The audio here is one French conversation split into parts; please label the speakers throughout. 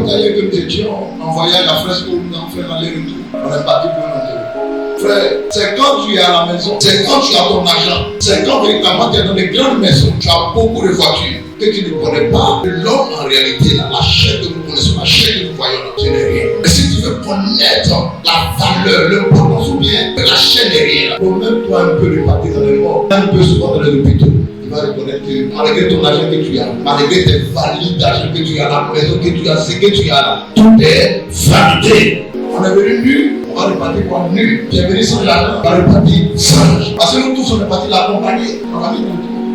Speaker 1: temps que nous étions en voyage à Fresco, nous avons fait l'aller-retour. On est parti pour notre frère. C'est quand tu es à la maison, c'est quand tu as ton argent, c'est quand véritablement tu es dans des grandes maisons, tu as beaucoup de voitures que tu ne connais pas. L'homme en réalité, la chair que nous connaissons, la chair que nous voyons, ce n'est rien. Mais si tu veux connaître la valeur, l'importance ou bien la chair n'est rien, promets-toi un peu de partir dans le monde, un peu souvent dans les hôpitaux. Tu vas reconnaître que malgré ton argent que tu as, malgré tes valides d'argent que tu as, la maison que tu as, ce que tu as là, tout est vanité. On est venu nu, on va repartir quoi nu. Tu es venu sans l'argent, on va repartir sans l'argent. Parce que nous tous on est partis l'accompagner. On va dire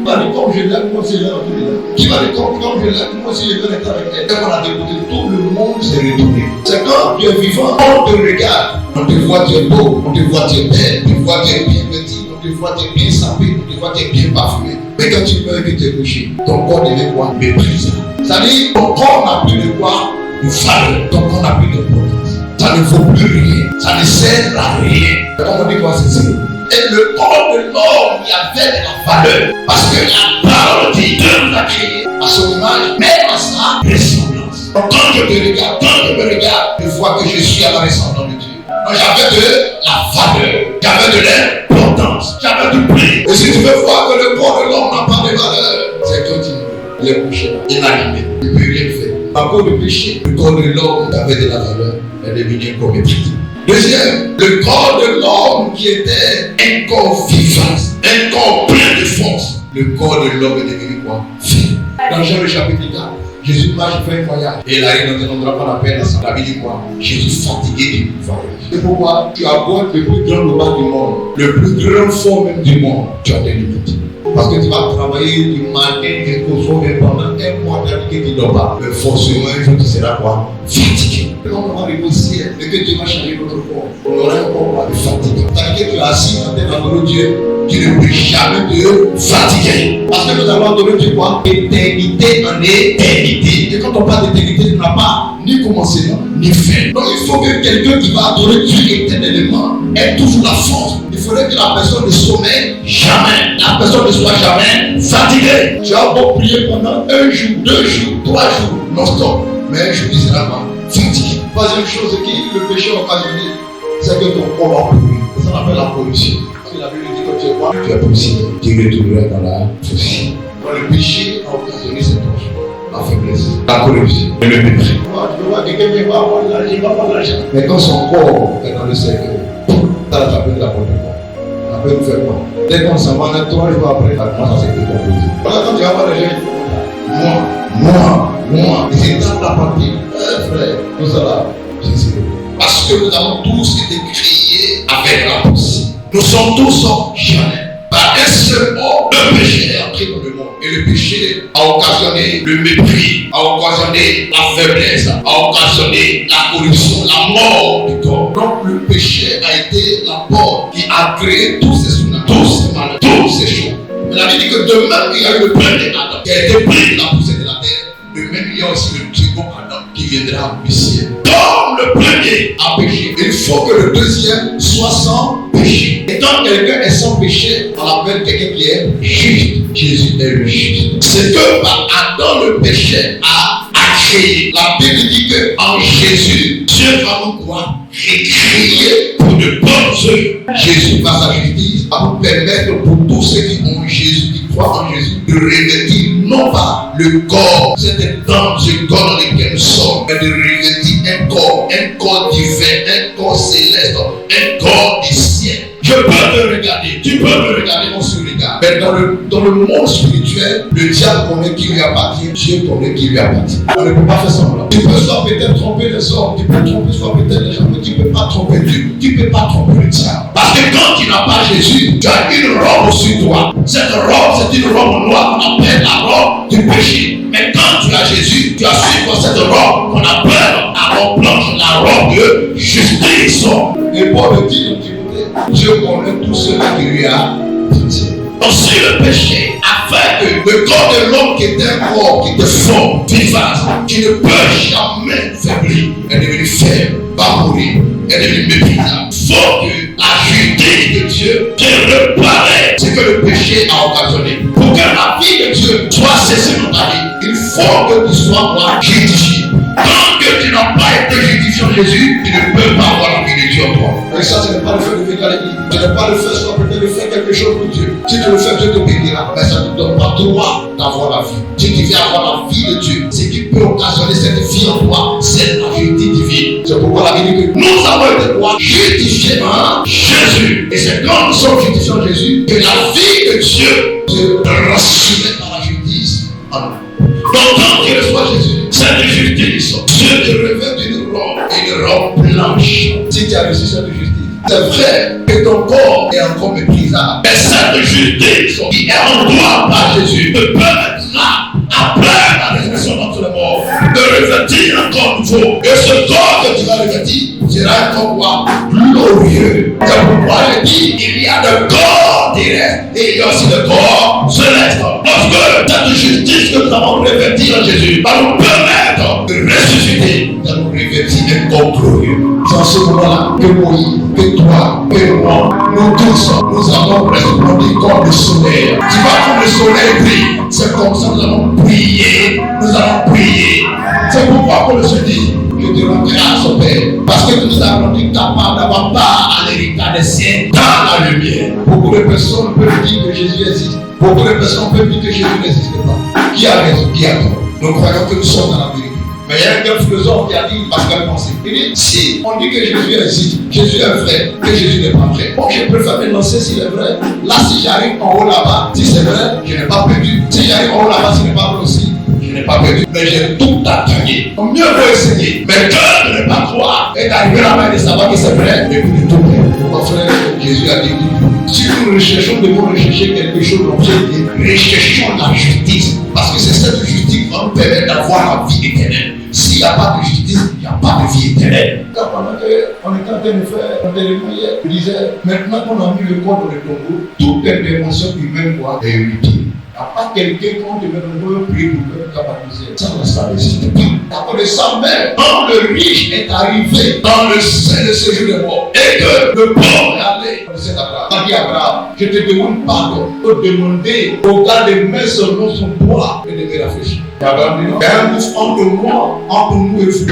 Speaker 1: qui va dire comme je l'aime, moi aussi je l'aime. Qui va dire comme je l'aime, moi aussi je veux être avec elle. Et on a dégoûté, tout le monde s'est retourné. C'est quand tu es vivant, on te regarde. On te voit, tu es beau, on te voit, tu es belle, on te voit, tu es bien vêtu, on te voit, tu es bien sapé, on te voit, tu es bien parfumé. Mais quand tu meurs et que tu es couché, ton corps devient quoi? Méprisé. C'est-à-dire, ton corps n'a plus de quoi? De valeur. Ton corps n'a plus d'importance. Ça ne vaut plus rien. Ça ne sert à rien. Comment on dit quoi c'est ça? Et le corps de l'homme qui avait de la valeur. Parce que la parole dit Dieu nous a créé à son image, mais à sa ressemblance. Donc quand je te regarde, quand je me regarde, je vois que je suis à la ressemblance de Dieu. Donc j'avais de la valeur. J'avais de l'importance. J'avais du prix. Et si tu veux voir que le corps de l'homme n'a pas de valeur, c'est que il est couché, inanimé, il ne peut rien faire. Par cause de péché, le corps de l'homme avait de la valeur, est devenu comme méprisé. Deuxième, le corps de l'homme qui était un corps vivant, un corps plein de force. Le corps de l'homme est devenu quoi? Faible. Dans Jean le chapitre 4, Jésus marche, fait un voyage. Et il arrive dans un endroit qu'on appelle la vie du quoi? Jésus fatigué du pouvoir. C'est pourquoi tu as beau être le plus grand roi du monde, le plus grand fort même du monde, tu as des limites. Parce que tu vas travailler du matin jusqu'au soir, mais pendant un mois, tu ne dors pas. Mais forcément, un jour, tu seras quoi? Fatigué. Quand on va arriver au ciel, et que Dieu va changer notre corps, on aura un corps de fatigue. C'est-à-dire que tu es assis dans tes amoureux Dieu, tu ne peux jamais te fatiguer. Parce que nous allons donner Dieu quoi? Éternité en éternité. Et quand on parle d'éternité, tu n'as pas ni commencement, ni fin. Donc il faut que quelqu'un qui va adorer Dieu éternellement ait toujours la force. Il faudrait que la personne ne sommeille jamais. La personne ne soit jamais fatiguée. Tu as beau prier pendant 1 jour, 2 jours, 3 jours, non-stop. Mais un jour, tu seras pas fatigué. Troisième chose qui le péché occasionné, c'est que ton corps va pourrir. Ça s'appelle la pollution. Parce que la Bible dit que tu es quoi? Tu es poussière. Tu retourneras dans la poussière. Donc le péché a occasionné cette chose. La faiblesse, la corruption, et le mépris. Tu vois quelqu'un qui va avoir l'argent, il va avoir l'argent. Mais quand son corps est dans le cercueil, ça peut n'importe quoi. Ça peut nous faire quoi? Dès qu'on s'en va, 3 jours après, ça commence à se décomposer. Voilà, quand tu vas voir les gens, moi, et c'est dans la partie, frère, tout ça là, je sais. Parce que nous avons tous été créés avec la poussière. Nous sommes tous jamais. Par un seul mot, le péché est entré dans le monde. Et le péché a occasionné le mépris, a occasionné la faiblesse, a occasionné la corruption, la mort du corps. Donc le péché a été la porte qui a créé tous ces tsunamis, tous ces malheurs, tous ces choses. Mais la Bible dit que de même il y a eu le premier Adam qui a été pris de la poussière de la terre, de même il y a aussi le second Adam qui viendra au ciel. Comme le premier a péché, il faut que le deuxième soit sans péché. Et quand quelqu'un est sans péché, on appelle quelqu'un qui est juste. Jésus est le juste. C'est que par Adam le péché a créé. La Bible dit qu'en Jésus, Dieu va nous quoi? Récréer pour de bonnes œuvres. Jésus par sa justice va nous permettre pour tous ceux qui ont Jésus, qui croient en Jésus, de revêtir non pas le corps, cette dans ce corps dans lequel nous sommes, mais de revêtir un corps divin, un corps céleste, un corps du ciel. Je peux te regarder, tu peux me regarder, on se regarde. Mais dans le monde spirituel, le diable connaît qui lui appartient, Dieu connaît qui lui appartient. On ne peut pas faire semblant. Tu peux soit peut-être tromper les hommes, tu peux tromper soit peut-être les gens, mais tu ne peux pas tromper Dieu, tu ne peux pas tromper le diable. Parce que quand tu n'as pas Jésus, tu as une robe sur toi. Cette robe, c'est une robe noire qu'on appelle la robe du péché. Mais quand tu as Jésus, tu as sur cette robe qu'on appelle la robe blanche, la robe de justice. Et Paul dit dans Timothée, Dieu connaît tout cela qui lui a pitié. Donc sur le péché, afin que le corps de l'homme qui est un corps qui est fort, vivant, qui ne peut jamais faiblir, est devenu faible, va mourir, est devenu méprisable. Il faut que la justice de Dieu te reparaît ce que le péché a occasionné. Pour que la vie de Dieu soit cessée dans ta vie, il faut que tu sois justifié. Quand que tu Jésus, tu ne peux pas avoir la vie de Dieu en toi. Et ça, ce n'est pas le fait de venir à l'église. Ce n'est pas le fait soit peut-être de faire quelque chose pour Dieu. Si tu le fais, Dieu te bénira. Mais ça ne te donne pas droit d'avoir la vie. Si tu viens avoir la vie de Dieu, ce qui peut occasionner cette vie en toi, c'est la justice divine. C'est pourquoi la Bible dit que nous avons été quoi? Justifiés en Jésus. Et c'est quand nous sommes justifiés en Jésus que la vie de Dieu se transmet par la justice en nous. Donc quand tu reçois Jésus, cette justice, Dieu te revêt une robe blanche. Si tu as reçu cette justice, c'est vrai que ton corps est encore méprisable. Mais cette justice qui est en toi par Jésus te permettra, après la résurrection d'entre les morts, de revêtir un corps nouveau. Et ce corps que tu vas revêtir sera un corps glorieux. C'est pourquoi il dit il y a le corps terrestre et il y a aussi le corps céleste. Parce que cette justice que nous avons revêtie en Jésus va nous permettre de ressusciter, de nous revêtir un corps glorieux. C'est en ce moment-là que Moïse, que toi, que moi, nous tous, nous avons répondu comme le soleil. Tu vois comme le soleil brille. C'est comme ça que nous allons prier. Nous allons prier. C'est pourquoi Paul se dit, je te rends grâce au Père. Parce que tu nous as rendu capable d'avoir part à l'héritage des siens dans la lumière. Beaucoup de personnes peuvent dire que Jésus existe. Beaucoup de personnes peuvent dire que Jésus n'existe pas. Qui a raison? Qui a tort? Nous croyons que nous sommes dans la vérité. Mais il y a un philosophe qui a dit, parce qu'elle pensait, il dit, si on dit que Jésus existe, Jésus est vrai, que Jésus n'est pas vrai. Donc je préfère me lancer s'il est vrai. Là, si j'arrive en haut là-bas, si c'est vrai, je n'ai pas perdu. Si j'arrive en haut là-bas, ce n'est pas vrai aussi, je n'ai pas perdu. Mais j'ai tout à gagner. Donc mieux vaut essayer. Mais cœur de ne pas croire et d'arriver là-bas et de savoir que c'est vrai, et vous dites tout vrai. Mon frère, Jésus a dit, si nous recherchons, devons rechercher quelque chose, donc j'ai dit, recherchons la justice. Parce que c'est cette justice qui va nous permettre d'avoir la vie éternelle. S'il n'y a pas de justice, il n'y a pas de vie éternelle. Quand pendant qu'on était en train de faire un élément hier, je disais, maintenant qu'on a mis le corps dans le tombeau, toute intervention humaine doit être inutile. Il n'y a pas quelqu'un qu'on devait nous prier pour le capitaliser. Ça n'existe pas. Après de ça même, quand le riche est arrivé dans le sein de ce jour de mort, et que le pauvre est allé, on sait Abraham. On dit Abraham, je te demande pardon. Pour demander au gars de mettre selon son droit et de te réfléchir. Et Abraham dit non. Il y a un gouffre entre moi, entre nous et vous.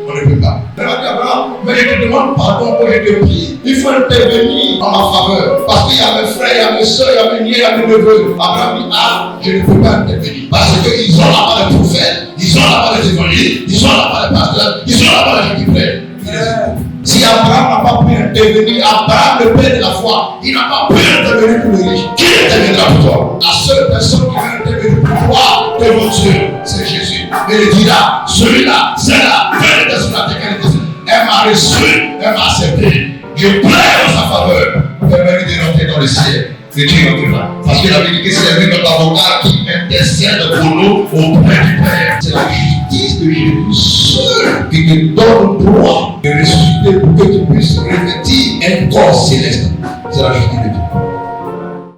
Speaker 1: On ne peut pas. Il a dit Abraham, mais je te demande pardon pour je te prie. Il faut intervenir en ma faveur. Parce qu'il y a mes frères, il y a mes soeurs, il y a mes nièces, il y a mes neveux. Abraham dit, ah, je ne peux pas intervenir. Parce qu'ils ont là-bas les prophètes, ils ont là-bas les évangélistes, ils ont là-bas les pasteurs, ils ont là-bas les gens qui prêtent. Si Abraham n'a pas pu intervenir, Abraham, le père de la foi, il n'a pas pu intervenir pour le riche. Qui interviendra pour toi? La seule personne qui va intervenir pour toi devant Dieu, c'est Jésus. Et il dira, celui-là, celle-là, elle m'a reçu, elle m'a accepté. Je plaide en sa faveur. Permets-lui de rentrer dans le ciel. Et Dieu rentrera. Parce que la Bible dit que c'est lui notre avocat qui intercède pour nous auprès du Père. C'est la justice de Jésus seul qui te donne le droit de ressusciter pour que tu puisses revêtir un corps céleste. C'est la justice.